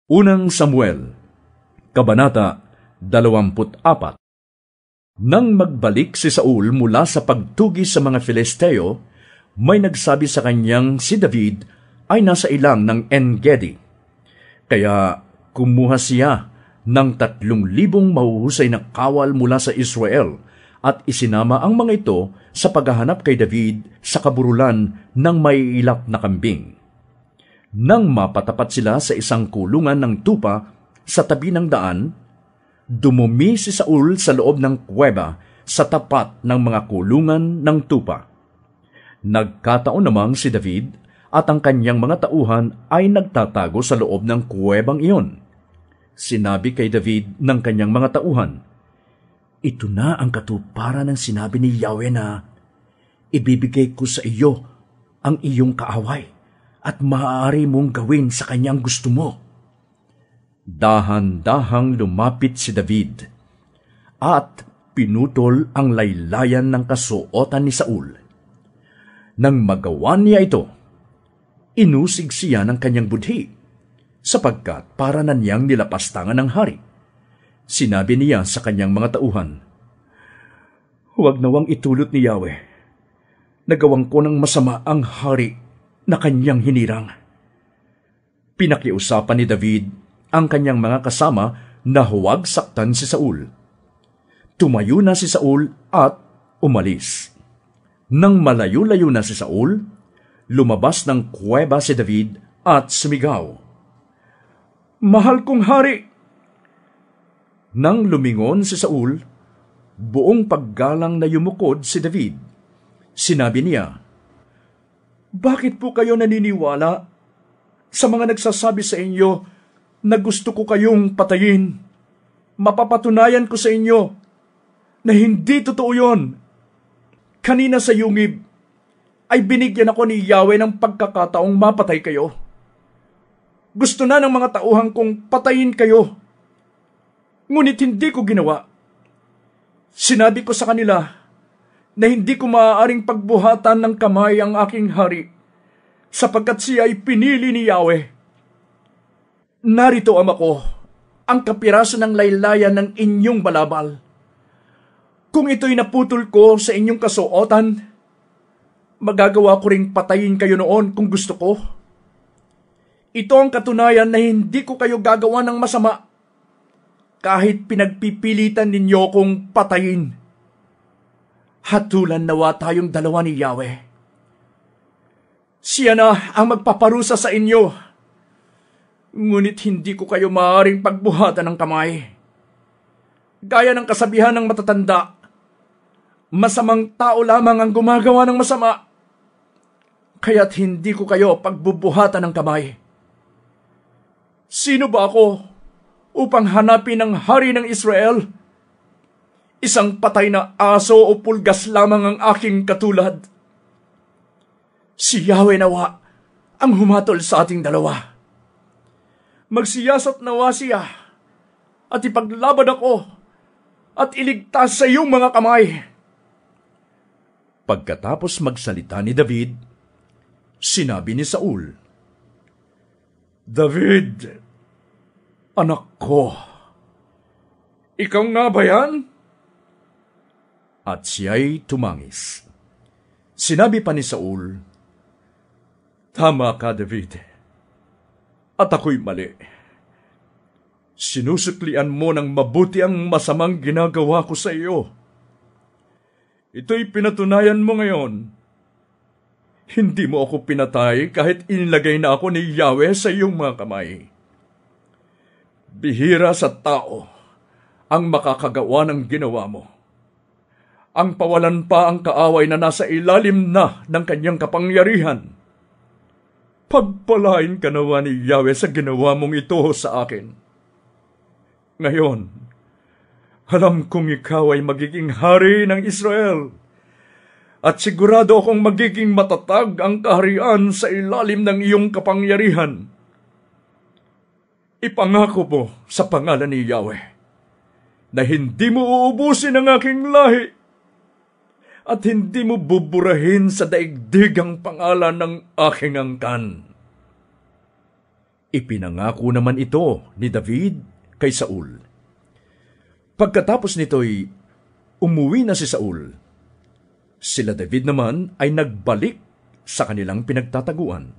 Unang Samuel, Kabanata 24. Nang magbalik si Saul mula sa pagtugi sa mga Filisteo, may nagsabi sa kanyang si David ay nasa ilang ng En-gedi. Kaya kumuha siya ng 3,000 mahuhusay na kawal mula sa Israel at isinama ang mga ito sa paghahanap kay David sa kaburulan ng may ilap na kambing. Nang mapatapat sila sa isang kulungan ng tupa sa tabi ng daan, dumumi si Saul sa loob ng kuweba sa tapat ng mga kulungan ng tupa. Nagkataon namang si David at ang kanyang mga tauhan ay nagtatago sa loob ng kuwebang iyon. Sinabi kay David ng kanyang mga tauhan, "Ito na ang katuparan ng sinabi ni Yahweh na, ibibigay ko sa iyo ang iyong kaaway at maaari mong gawin sa kanyang gusto mo." Dahan-dahang lumapit si David at pinutol ang laylayan ng kasuotan ni Saul. Nang magawa niya ito, inusig siya ng kanyang budhi, sapagkat para na niyang nilapastangan ng hari. Sinabi niya sa kanyang mga tauhan, "Huwag nawang itulot ni Yahweh. Nagawang ko ng masama ang hari na kanyang hinirang." Pinakiusapan ni David ang kanyang mga kasama na huwag saktan si Saul. Tumayo na si Saul at umalis. Nang malayo-layo na si Saul, lumabas ng kuweba si David at sumigaw, "Mahal kong hari!" Nang lumingon si Saul, buong paggalang na yumukod si David. Sinabi niya, "Bakit po kayo naniniwala sa mga nagsasabi sa inyo na gusto ko kayong patayin? Mapapatunayan ko sa inyo na hindi totoo yon. Kanina sa yungib ay binigyan ako ni Yahweh ng pagkakataong mapatay kayo. Gusto na ng mga tauhan kong patayin kayo, ngunit hindi ko ginawa. Sinabi ko sa kanila na hindi ko maaaring pagbuhatan ng kamay ang aking hari, sapagkat siya ay pinili ni Yahweh. Narito ama ko, ang kapiraso ng laylayan ng inyong balabal. Kung ito'y naputol ko sa inyong kasuotan, magagawa ko ring patayin kayo noon kung gusto ko. Ito ang katunayan na hindi ko kayo gagawa ng masama, kahit pinagpipilitan ninyo kong patayin. Hatulan nawa tayong dalawa ni Yahweh. Siya na ang magpaparusa sa inyo, ngunit hindi ko kayo maaaring pagbuhatan ng kamay. Gaya ng kasabihan ng matatanda, masamang tao lamang ang gumagawa ng masama, kaya't hindi ko kayo pagbubuhatan ng kamay. Sino ba ako upang hanapin ang hari ng Israel? Isang patay na aso o pulgas lamang ang aking katulad. Si Yahweh nawa ang humatol sa ating dalawa. Magsiyasat nawa siya at ipaglaban ako at iligtas sa iyong mga kamay." Pagkatapos magsalita ni David, sinabi ni Saul, "David, anak ko, ikaw nga ba yan?" At siya'y tumangis. Sinabi pa ni Saul, "Tama ka, David, at ako'y mali. Sinusuklian mo ng mabuti ang masamang ginagawa ko sa iyo. Ito'y pinatunayan mo ngayon. Hindi mo ako pinatay kahit inilagay na ako ni Yahweh sa iyong mga kamay. Bihira sa tao ang makakagawa ng ginawa mo. Ang pawalan pa ang kaaway na nasa ilalim na ng kanyang kapangyarihan. Pagpalain ka nawa ni Yahweh sa ginawa mong ito sa akin. Ngayon, alam kong ikaw ay magiging hari ng Israel, at sigurado akong magiging matatag ang kaharian sa ilalim ng iyong kapangyarihan. Ipangako mo sa pangalan ni Yahweh na hindi mo uubusin ang aking lahi at hindi mo buburahin sa daigdig ang pangalan ng aking angkan." Ipinangako naman ito ni David kay Saul. Pagkatapos nito'y umuwi na si Saul. Sila David naman ay nagbalik sa kanilang pinagtataguan.